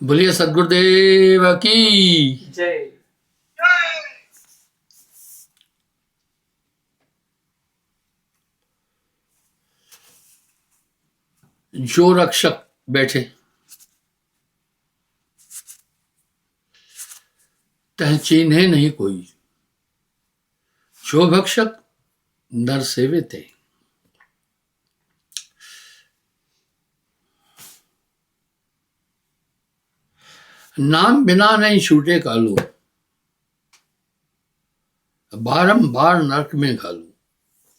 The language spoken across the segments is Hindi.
बोलिए सदगुरुदेव की जय। जो रक्षक बैठे तह चीन्हे नहीं कोई, जो भक्षक नर सेवे थे। नाम बिना नहीं छूटे कालू, बारंबार नरक में घालू।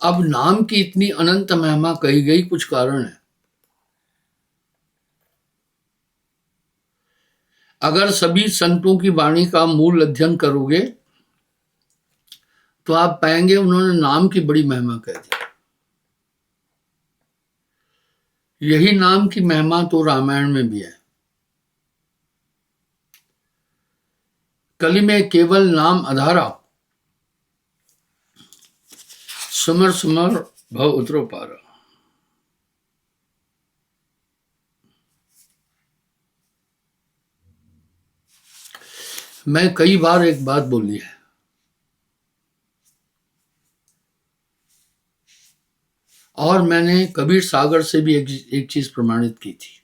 अब नाम की इतनी अनंत महिमा कही गई, कुछ कारण है। अगर सभी संतों की वाणी का मूल अध्ययन करोगे तो आप पाएंगे उन्होंने नाम की बड़ी महिमा कह दी। यही नाम की महिमा तो रामायण में भी है। कली में केवल नाम आधारा, सुमर सुमर भव उतरो पारा। मैं कई बार एक बात बोली है, और मैंने कबीर सागर से भी एक चीज प्रमाणित की थी।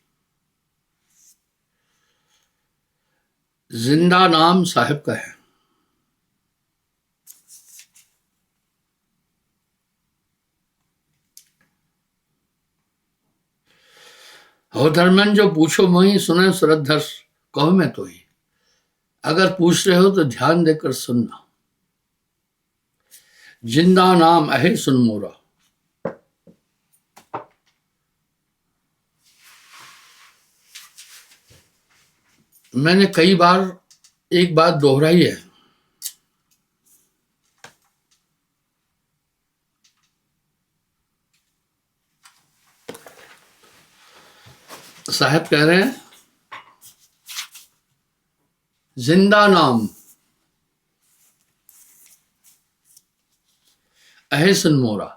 जिंदा नाम साहिब का है। हो धर्मन जो पूछो मोही, सुने सुरधर कहो मैं तो ही। अगर पूछ रहे हो तो ध्यान देकर सुनना। जिंदा नाम अहे सुन मोरा। मैंने कई बार एक बात दोहराई है। साहब कह रहे हैं जिंदा नाम अहे सुन मोरा।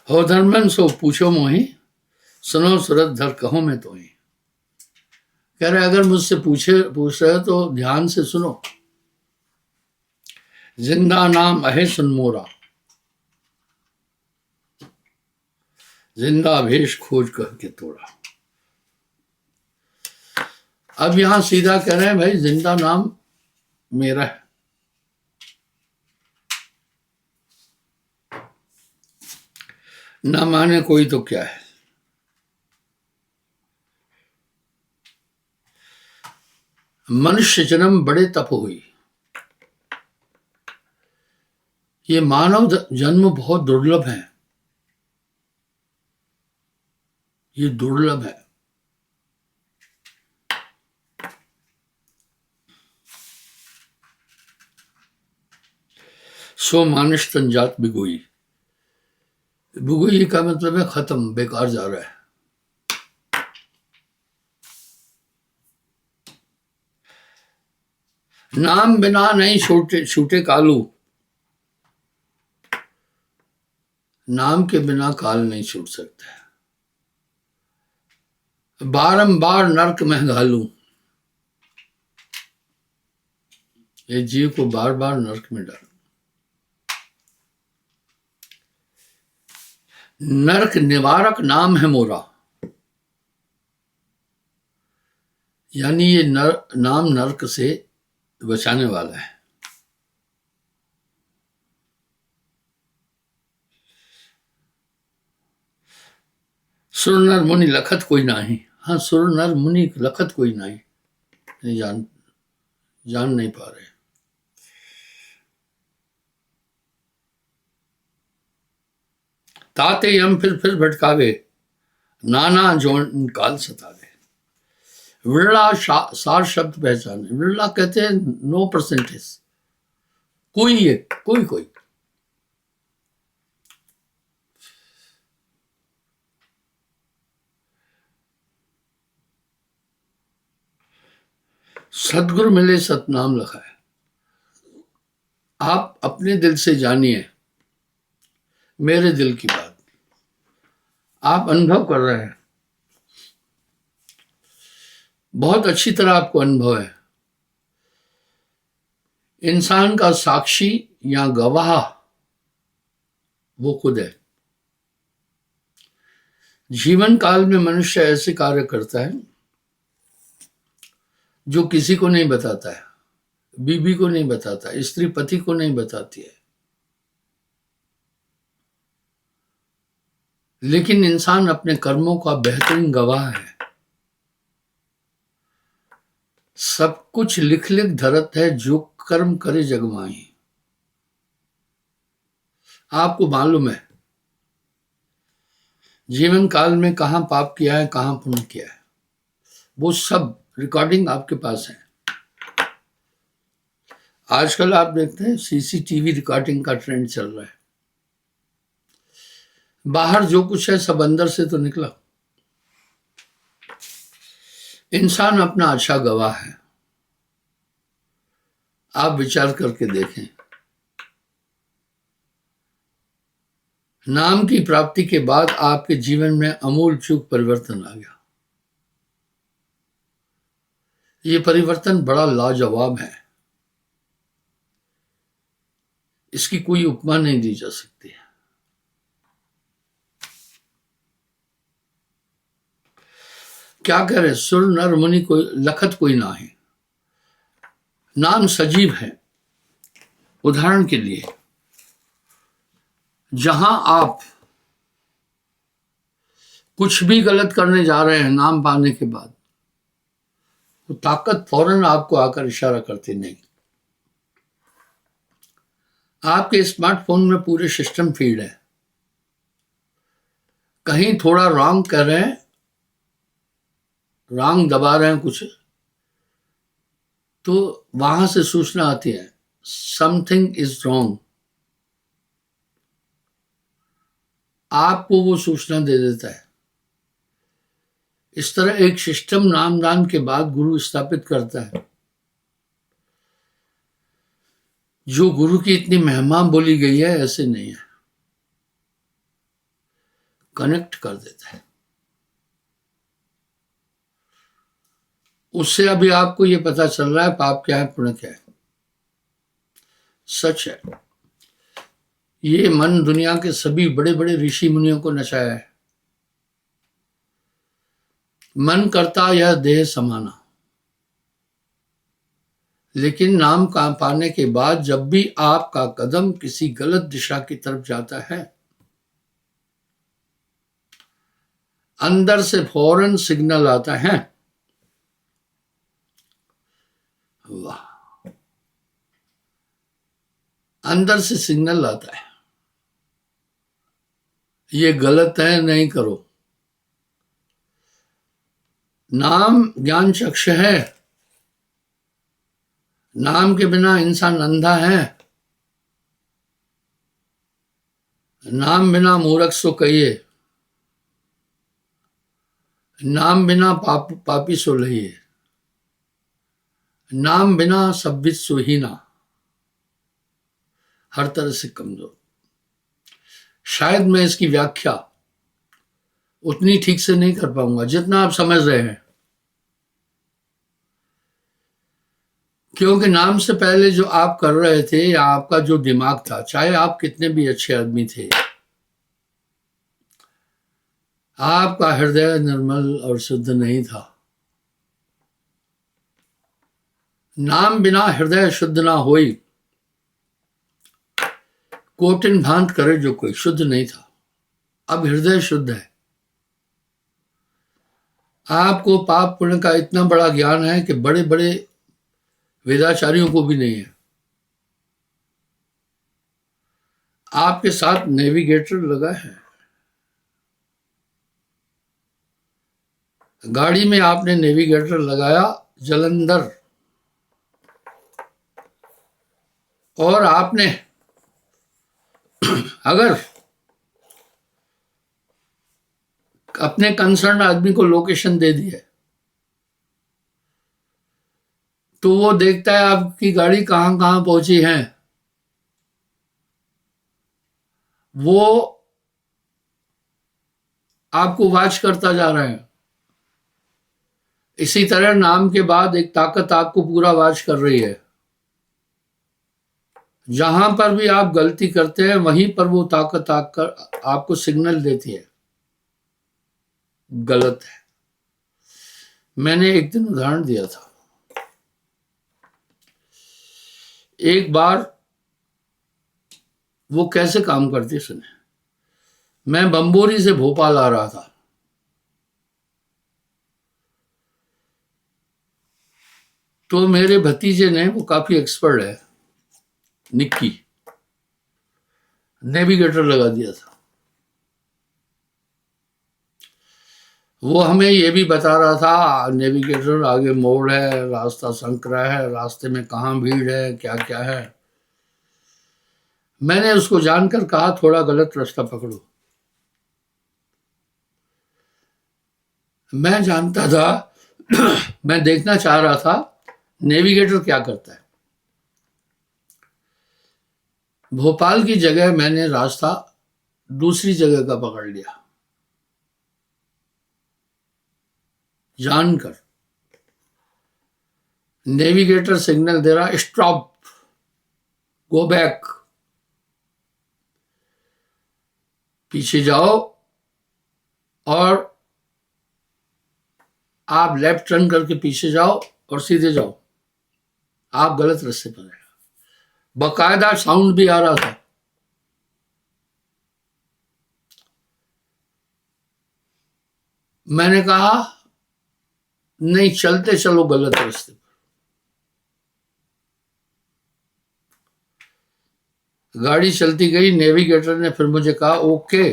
हो धर्मन सो पूछो मोही, सुनो सूरत धर कहो मैं तो ही। कह रहे अगर मुझसे पूछ रहे हो तो ध्यान से सुनो। जिंदा नाम अहे सुन मोरा, जिंदा भेष खोज कह के तोड़ा। अब यहां सीधा कह रहे हैं भाई जिंदा नाम मेरा है। ना माने कोई तो क्या है। मनुष्य जन्म बड़े तप हुई। ये मानव जन्म बहुत दुर्लभ है। ये दुर्लभ है। सो मानुष तन जात बिगोई। बिगोई का मतलब है खत्म, बेकार जा रहा है। नाम बिना नहीं छूटे कालू। नाम के बिना काल नहीं छूट सकता। बारंबार नरक में घालू। ये जीव को बार बार नरक में डाल। नरक निवारक नाम है मोरा। यानी ये नाम नरक से बचाने वाला है। सुर नर मुनि लखत कोई नाही। हाँ, सुर नर मुनि लखत कोई नहीं। जान नहीं पा रहे। ताते हम फिर भटकावे, नाना जोन काल सतावे। विरला सार शब्द पहचाने। विरला कहते हैं 9%। कोई है, कोई। सदगुरु मिले सतनाम लिखा है। आप अपने दिल से जानिए मेरे दिल की बात। आप अनुभव कर रहे हैं, बहुत अच्छी तरह आपको अनुभव है। इंसान का साक्षी या गवाह वो खुद है। जीवन काल में मनुष्य ऐसे कार्य करता है जो किसी को नहीं बताता है, बीबी को नहीं बताता, स्त्री पति को नहीं बताती है, लेकिन इंसान अपने कर्मों का बेहतरीन गवाह है। सब कुछ लिख लिख धरत है, जो कर्म करे जग माही। आपको मालूम है जीवन काल में कहां पाप किया है, कहां पुण्य किया है, वो सब रिकॉर्डिंग आपके पास है। आजकल आप देखते हैं सीसीटीवी रिकॉर्डिंग का ट्रेंड चल रहा है। बाहर जो कुछ है सब अंदर से तो निकला। इंसान अपना अच्छा गवाह है। आप विचार करके देखें, नाम की प्राप्ति के बाद आपके जीवन में अमूल चूक परिवर्तन आ गया। ये परिवर्तन बड़ा लाजवाब है, इसकी कोई उपमा नहीं दी जा सकती। क्या कह रहे, सुर नर मुनि कोई लखत कोई ना है, नाम सजीव है। उदाहरण के लिए, जहां आप कुछ भी गलत करने जा रहे हैं नाम पाने के बाद, वो ताकत फौरन आपको आकर इशारा करती नहीं। आपके स्मार्टफोन में पूरे सिस्टम फीड है। कहीं थोड़ा रॉन्ग कर रहे हैं, रॉन्ग दबा रहे हैं कुछ, तो वहां से सूचना आती है समथिंग इज रॉन्ग। आपको वो सूचना दे देता है। इस तरह एक सिस्टम नामदान के बाद गुरु स्थापित करता है। जो गुरु की इतनी महिमा बोली गई है, ऐसे नहीं है, कनेक्ट कर देता है। उससे अभी आपको ये पता चल रहा है पाप क्या है, पुण्य क्या है। सच है, ये मन दुनिया के सभी बड़े बड़े ऋषि मुनियों को नचाया है। मन करता यह देह समाना, लेकिन नाम का पाने के बाद जब भी आपका कदम किसी गलत दिशा की तरफ जाता है, अंदर से फौरन सिग्नल आता है। वाह, अंदर से सिग्नल आता है, ये गलत है, नहीं करो। नाम ज्ञान चक्ष है। नाम के बिना इंसान अंधा है। नाम बिना मूर्ख सो कहिए, नाम बिना पापी सो लहिए, नाम बिना सभ्य सो हीना, हर तरह से कमजोर। शायद मैं इसकी व्याख्या उतनी ठीक से नहीं कर पाऊंगा जितना आप समझ रहे हैं, क्योंकि नाम से पहले जो आप कर रहे थे या आपका जो दिमाग था, चाहे आप कितने भी अच्छे आदमी थे, आपका हृदय निर्मल और शुद्ध नहीं था। नाम बिना हृदय शुद्ध ना होई, कोटिन भांत करे जो कोई, शुद्ध नहीं था। अब हृदय शुद्ध है। आपको पाप पुण्य का इतना बड़ा ज्ञान है कि बड़े बड़े वेदाचार्यों को भी नहीं है। आपके साथ नेविगेटर लगा है। गाड़ी में आपने नेविगेटर लगाया जलंधर, और आपने अगर अपने कंसर्न आदमी को लोकेशन दे दी है, तो वो देखता है आपकी गाड़ी कहां कहां पहुंची है। वो आपको वॉच करता जा रहा है। इसी तरह नाम के बाद एक ताकत आपको पूरा वॉच कर रही है। जहां पर भी आप गलती करते हैं वहीं पर वो ताकत आकर आपको सिग्नल देती है गलत है। मैंने एक दिन उदाहरण दिया था। एक बार वो कैसे काम करती सुने। मैं बम्बोरी से भोपाल आ रहा था। तो मेरे भतीजे ने, वो काफी एक्सपर्ट है, निक्की, नेविगेटर लगा दिया था। वो हमें ये भी बता रहा था, नेविगेटर, आगे मोड़ है, रास्ता संकरा है, रास्ते में कहाँ भीड़ है, क्या क्या है। मैंने उसको जानकर कहा थोड़ा गलत रास्ता पकड़ो। मैं जानता था मैं देखना चाह रहा था नेविगेटर क्या करता है। भोपाल की जगह मैंने रास्ता दूसरी जगह का पकड़ लिया जानकर। नेविगेटर सिग्नल दे रहा, स्टॉप, गो बैक, पीछे जाओ और आप लेफ्ट टर्न करके पीछे जाओ और सीधे जाओ, आप गलत रास्ते पर हैं। बकायदा साउंड भी आ रहा था। मैंने कहा नहीं, चलते चलो गलत रास्ते पर। गाड़ी चलती गई। नेविगेटर ने फिर मुझे कहा ओके,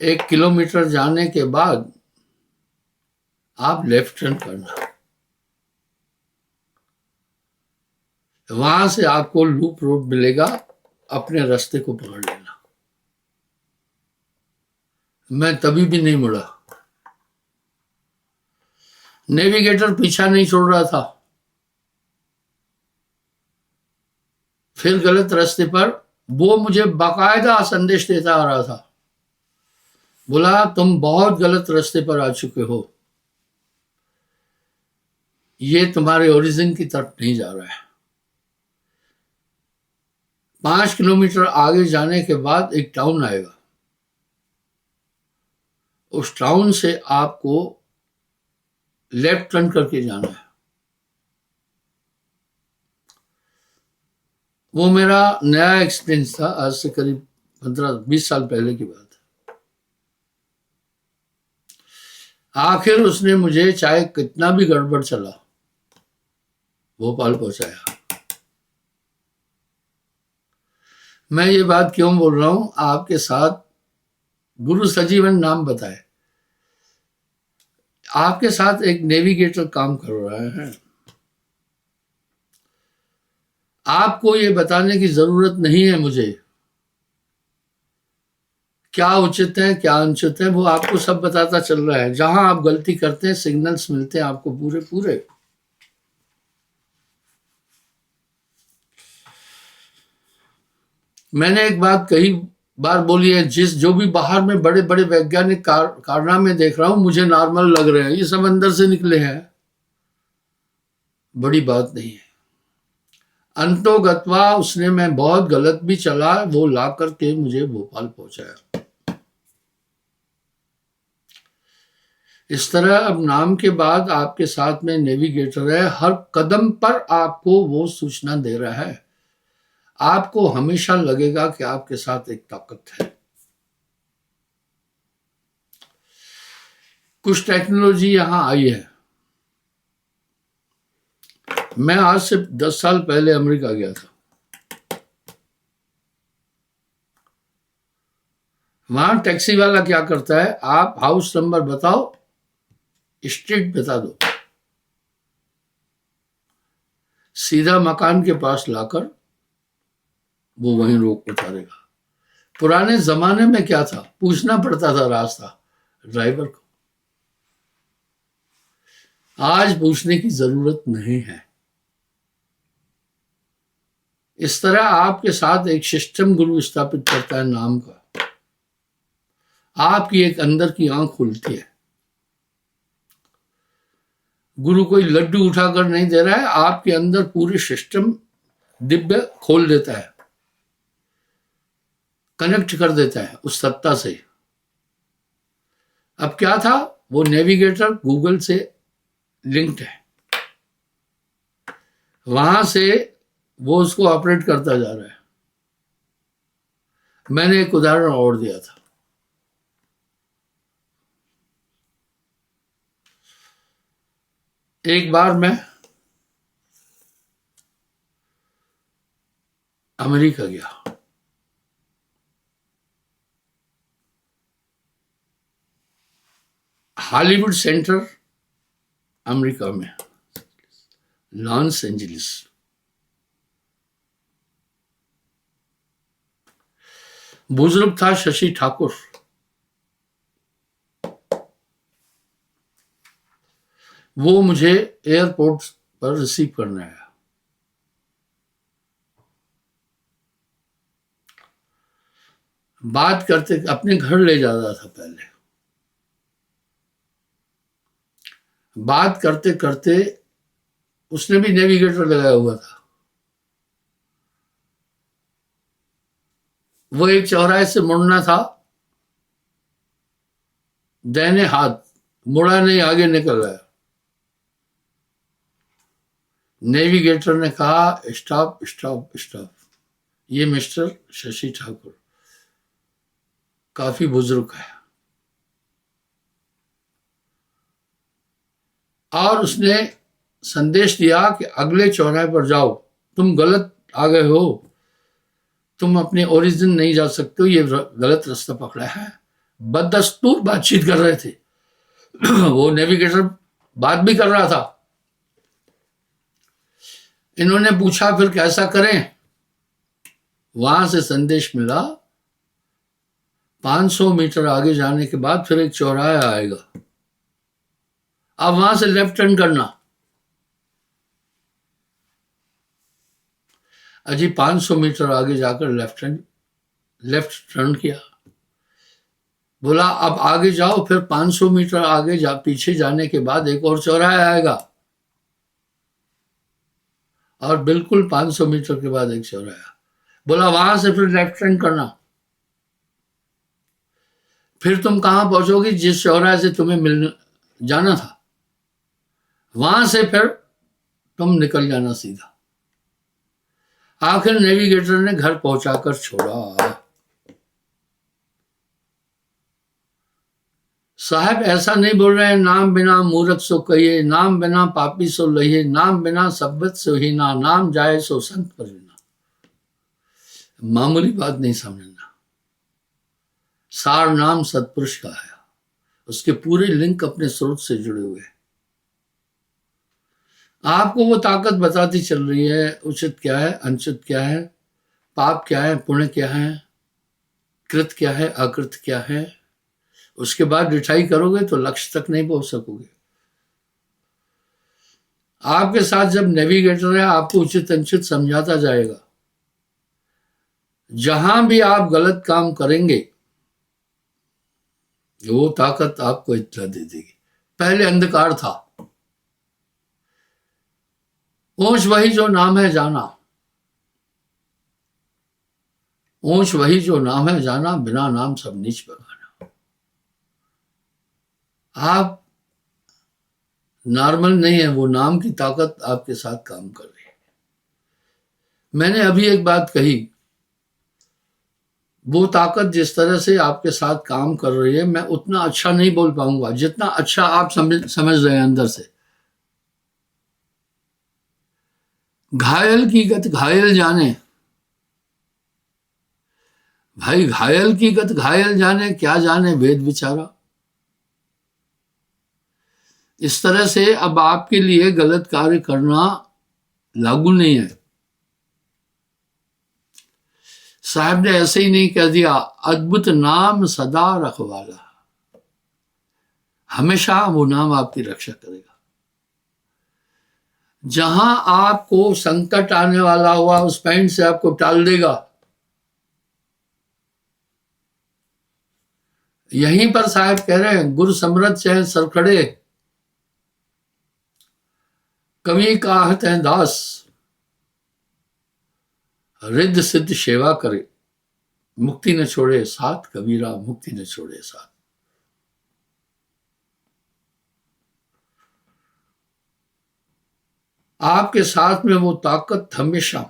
1 किलोमीटर जाने के बाद आप लेफ्ट टर्न करना, वहां से आपको लूप रोड मिलेगा, अपने रास्ते को पकड़ लेना। मैं तभी भी नहीं मुड़ा। नेविगेटर पीछा नहीं छोड़ रहा था। फिर गलत रास्ते पर वो मुझे बाकायदा संदेश देता आ रहा था, बोला तुम बहुत गलत रास्ते पर आ चुके हो, ये तुम्हारे ओरिजिन की तरफ नहीं जा रहा है। 5 किलोमीटर आगे जाने के बाद एक टाउन आएगा, उस टाउन से आपको लेफ्ट टर्न करके जाना है। वो मेरा नया एक्सपीरियंस था, आज से करीब 15-20 साल पहले की बात है। आखिर उसने मुझे चाहे कितना भी गड़बड़ चला भोपाल पहुंचाया। मैं ये बात क्यों बोल रहा हूं आपके साथ, गुरु सजीवन नाम बताए, आपके साथ एक नेविगेटर काम कर रहा है। आपको ये बताने की जरूरत नहीं है मुझे क्या उचित है क्या अनुचित है, वो आपको सब बताता चल रहा है। जहां आप गलती करते हैं सिग्नल्स मिलते हैं आपको पूरे पूरे। मैंने एक बात कई बार बोली है, जो भी बाहर में बड़े बड़े वैज्ञानिक कारनामे देख रहा हूं मुझे नॉर्मल लग रहे हैं, ये सब अंदर से निकले हैं, बड़ी बात नहीं है। अंतोगत्वा उसने, मैं बहुत गलत भी चला, वो ला करके मुझे भोपाल पहुंचाया। इस तरह अब नाम के बाद आपके साथ में नेविगेटर है, हर कदम पर आपको वो सूचना दे रहा है। आपको हमेशा लगेगा कि आपके साथ एक ताकत है। कुछ टेक्नोलॉजी यहां आई है। मैं आज से 10 साल पहले अमेरिका गया था। वहां टैक्सी वाला क्या करता है, आप हाउस नंबर बताओ, स्ट्रीट बता दो, सीधा मकान के पास लाकर वो वहीं रोक उतारेगा। पुराने जमाने में क्या था, पूछना पड़ता था रास्ता ड्राइवर को, आज पूछने की जरूरत नहीं है। इस तरह आपके साथ एक सिस्टम गुरु स्थापित करता है नाम का। आपकी एक अंदर की आंख खुलती है। गुरु कोई लड्डू उठाकर नहीं दे रहा है, आपके अंदर पूरी सिस्टम दिव्य खोल देता है, कनेक्ट कर देता है उस सत्ता से। अब क्या था, वो नेविगेटर गूगल से लिंक्ड है, वहां से वो उसको ऑपरेट करता जा रहा है। मैंने एक उदाहरण और दिया था। एक बार मैं अमेरिका गया। हॉलीवुड सेंटर अमेरिका में, लॉस एंजलिस। बुजुर्ग था शशि ठाकुर, वो मुझे एयरपोर्ट पर रिसीव करने आया। बात करते, अपने घर ले जा रहा था पहले। बात करते करते उसने भी नेविगेटर लगाया हुआ था। वो एक चौराहे से मुड़ना था, दाहिने हाथ मुड़ा नहीं, आगे निकल गया। नेविगेटर ने कहा स्टॉप स्टॉप स्टॉप, ये मिस्टर शशि ठाकुर काफी बुजुर्ग है। और उसने संदेश दिया कि अगले चौराहे पर जाओ, तुम गलत आ गए हो, तुम अपने ओरिजिन नहीं जा सकते हो, ये गलत रास्ता पकड़ा है। बददस्तूर बातचीत कर रहे थे। वो नेविगेटर बात भी कर रहा था। इन्होंने पूछा फिर कैसा करें। वहां से संदेश मिला 500 मीटर आगे जाने के बाद फिर एक चौराहा आएगा, अब वहां से लेफ्ट टर्न करना। अजी 500 मीटर आगे जाकर लेफ्ट टर्न किया। बोला अब आगे जाओ, फिर 500 मीटर आगे पीछे जाने के बाद एक और चौराहा आएगा, और बिल्कुल 500 मीटर के बाद एक चौराहा। बोला वहां से फिर लेफ्ट टर्न करना। फिर तुम कहां पहुंचोगी, जिस चौराहे से तुम्हें मिलने जाना था, वहां से फिर तुम निकल जाना सीधा। आखिर नेविगेटर ने घर पहुंचाकर छोड़ा। साहब ऐसा नहीं बोल रहे हैं, नाम बिना मूर्ख सो कहिए, नाम बिना पापी सो लहिए, नाम बिना सब्बत सो हीना, नाम जाए सो संत परिना। मामूली बात नहीं समझना। सार नाम सतपुरुष का है, उसके पूरे लिंक अपने स्रोत से जुड़े हुए हैं। आपको वो ताकत बताती चल रही है, उचित क्या है, अनुचित क्या है, पाप क्या है, पुण्य क्या है, कृत क्या है, अकृत क्या है। उसके बाद रिठाई करोगे तो लक्ष्य तक नहीं पहुंच सकोगे। आपके साथ जब नेविगेटर है, आपको उचित अनुचित समझाता जाएगा। जहां भी आप गलत काम करेंगे, वो ताकत आपको इत्तला दे देगी। पहले अंधकार था, ऊंच वही जो नाम है जाना, ऊंच वही जो नाम है जाना, बिना नाम सब नीच बगाना। आप नॉर्मल नहीं है, वो नाम की ताकत आपके साथ काम कर रही है। मैंने अभी एक बात कही, वो ताकत जिस तरह से आपके साथ काम कर रही है, मैं उतना अच्छा नहीं बोल पाऊंगा जितना अच्छा आप समझ रहे हैं अंदर से। घायल की गत घायल जाने, भाई घायल की गत घायल जाने, क्या जाने वेद विचारा। इस तरह से अब आपके लिए गलत कार्य करना लागू नहीं है। साहब ने ऐसे ही नहीं कह दिया, अद्भुत नाम सदा रखवाला, हमेशा वो नाम आपकी रक्षा करेगा। जहां आपको संकट आने वाला हुआ, उस पॉइंट से आपको टाल देगा। यहीं पर साहब कह रहे हैं, गुरु समरथ चाहे सरखड़े, कवि कहत है दास, रिद्ध सिद्ध सेवा करे, मुक्ति न छोड़े साथ, कबीरा मुक्ति न छोड़े साथ। आपके साथ में वो ताकत हमेशा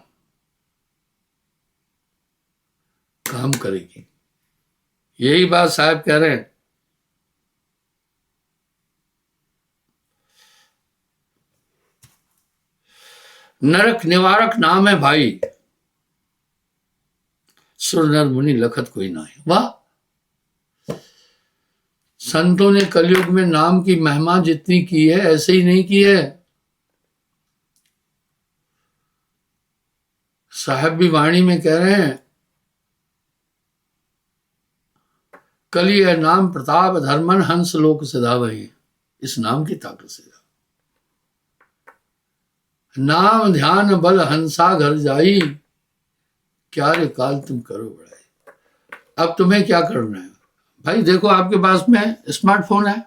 काम करेगी। यही बात साहब कह रहे हैं। नरक निवारक नाम है भाई, सुर नर मुनि लखत कोई ना है। वाह, संतों ने कलयुग में नाम की महिमा जितनी की है ऐसे ही नहीं की है। साहब भी वाणी में कह रहे हैं, कली है नाम प्रताप धर्मन हंस लोक सदा वही। इस नाम की ताकत से नाम ध्यान बल हंसा घर जाई, क्या रे काल तुम करो बड़ाई। अब तुम्हें क्या करना है भाई, देखो आपके पास में स्मार्टफोन है,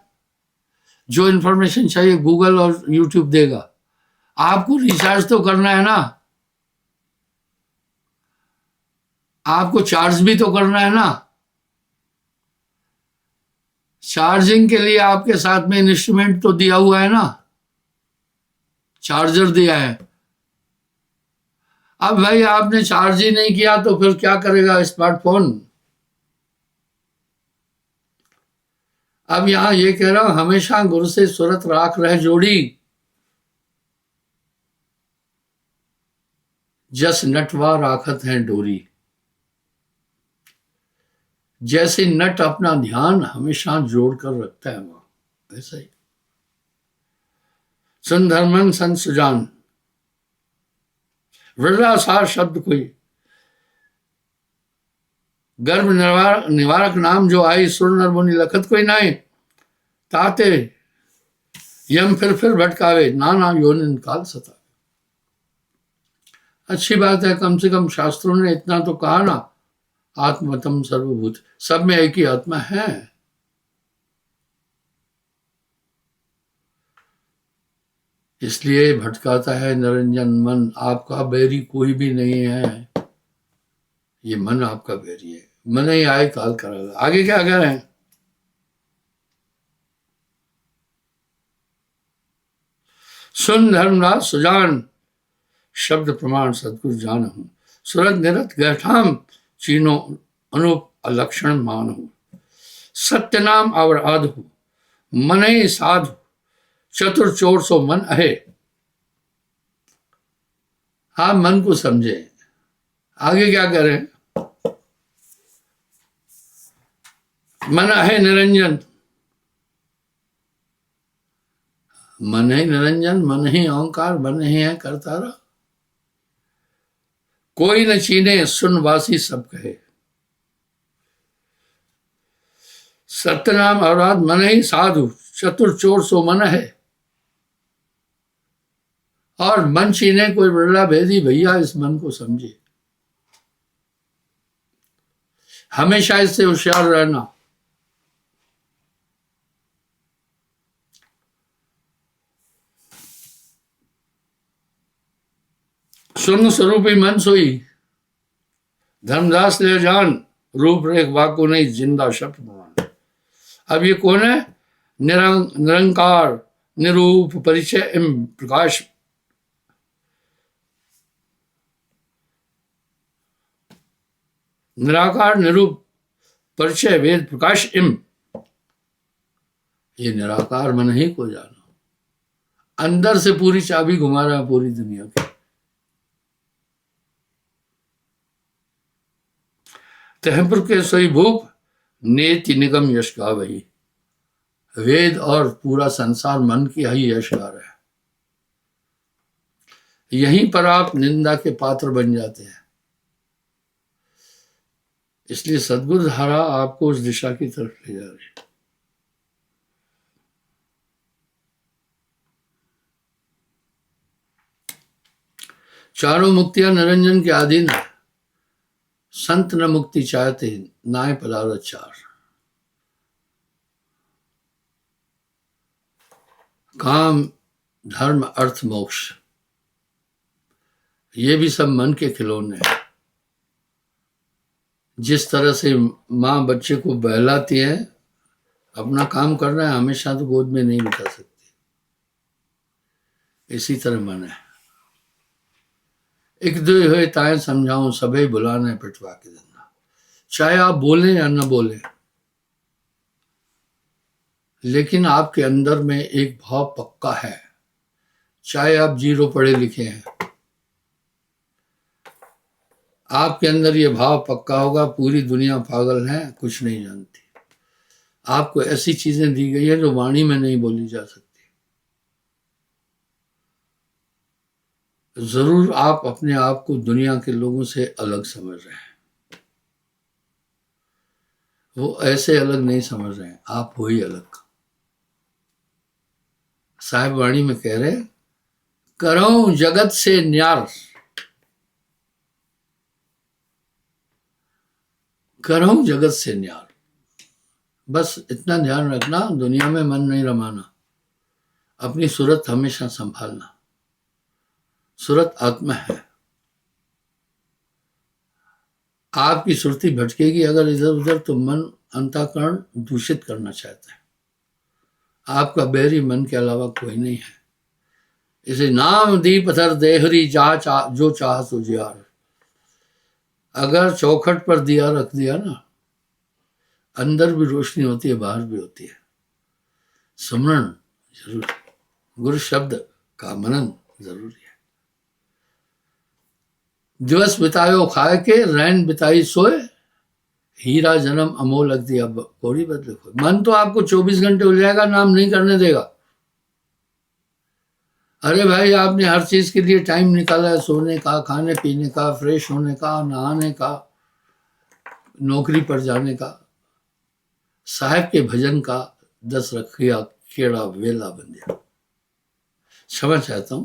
जो इंफॉर्मेशन चाहिए गूगल और यूट्यूब देगा। आपको रिचार्ज तो करना है ना, आपको चार्ज भी तो करना है ना। चार्जिंग के लिए आपके साथ में इंस्ट्रूमेंट तो दिया हुआ है ना, चार्जर दिया है। अब भाई आपने चार्ज ही नहीं किया तो फिर क्या करेगा स्मार्टफोन। अब यहां ये कह रहा हूं, हमेशा गुरु से सूरत राख रह जोड़ी, जस नटवा राखत है डोरी। जैसे नट अपना ध्यान हमेशा जोड़कर रखता है वहां, ऐसा ही सुन धर्मन सन सुजान, वृद्धासार शब्द कोई, गर्भ निवारक नाम जो आई, सुर नर मुनि लखत कोई नाई। ताते यम फिर भटकावे, नाना योनिन काल सता। अच्छी बात है, कम से कम शास्त्रों ने इतना तो कहा ना, आत्मतम सर्वभूत, सब में एक ही आत्मा है। इसलिए भटकाता है निरंजन मन, आपका बैरी कोई भी नहीं है, ये मन आपका बैरी है। मन ही आए काल करागा। आगे क्या कह रहे हैं, सुन धर्मराज सुजान, शब्द प्रमाण सदगुरु जान हूं। सुरत निरत गहठाम, चीनो अनूप अलक्षण मान हूं। सत्य नाम अवराध हूं, मन ही साधु, चतुर चोर सो मन अहे। आप मन को समझे। आगे क्या करें, मन अहे निरंजन, मन ही निरंजन, मन ही ओंकार, मन ही है करतारा। कोई न चीने सुन वासी सब कहे। सत्यनाम अवराध मन ही साधु, चतुर चोर सो मन है। और मन चीने कोई बड़ा भेदी, भैया इस मन को समझे। हमेशा इससे होशियार रहना। सुन स्वरूपी मन सोई, धर्मदास ले जान, रूप रेख वाको नहीं, जिंदा शब्द मान। अब ये कौन है, निरंकार निरूप परिचय एम प्रकाश, निराकार निरूप परिचय वेद प्रकाश इम। ये निराकार मन ही को जानो, अंदर से पूरी चाबी घुमा रहा है पूरी दुनिया की। तहपुर के सोई भूप, नेति निगम यश गा वही। वेद और पूरा संसार मन की ही यश गा रहा है। यहीं पर आप निंदा के पात्र बन जाते हैं। इसलिए सद्गुरु धारा आपको उस दिशा की तरफ ले जा रही है। चारों मुक्तियां निरंजन के अधीन है। संत न मुक्ति चाहते, नाय पदार्थ चार। काम, धर्म, अर्थ, मोक्ष, ये भी सब मन के खिलौने हैं। जिस तरह से माँ बच्चे को बहलाती है, अपना काम कर रहा है, हमेशा तो गोद में नहीं बिठा सकती, इसी तरह मन है। एक दो हुए ताए समझाऊं, सभी बुलाने पिटवा के देना। चाहे आप बोलें या न बोलें, लेकिन आपके अंदर में एक भाव पक्का है। चाहे आप 0 पढ़े लिखे हैं, आपके अंदर ये भाव पक्का होगा, पूरी दुनिया पागल है, कुछ नहीं जानती। आपको ऐसी चीजें दी गई है जो वाणी में नहीं बोली जा सकती। जरूर आप अपने आप को दुनिया के लोगों से अलग समझ रहे हैं, वो ऐसे अलग नहीं समझ रहे हैं, आप हो ही अलग। साहिब वाणी में कह रहे, करो जगत से न्यार, करो जगत से न्यार। बस इतना ध्यान रखना, दुनिया में मन नहीं रमाना, अपनी सूरत हमेशा संभालना। सूरत आत्मा है। आपकी सुरती भटकेगी अगर इधर उधर, तो मन अंतःकरण दूषित करना चाहता है। आपका बैरी मन के अलावा कोई नहीं है। इसे नाम दीप धर देहरी, जो चाह तो जियार। अगर चौखट पर दिया रख दिया ना, अंदर भी रोशनी होती है, बाहर भी होती है। स्मरण जरूर, गुरु शब्द का मनन जरूरी है। दिवस बितायो खाए के, रैन बिताई सोए, हीरा जन्म अमोल लग दिया कोरी बदले खोए। मन तो आपको 24 घंटे हो जाएगा, नाम नहीं करने देगा। अरे भाई, आपने हर चीज के लिए टाइम निकाला है, सोने का, खाने पीने का, फ्रेश होने का, नहाने का, नौकरी पर जाने का, साहब के भजन का 10 रखिया केड़ा वेला बन गया। क्षमा चाहता हूं।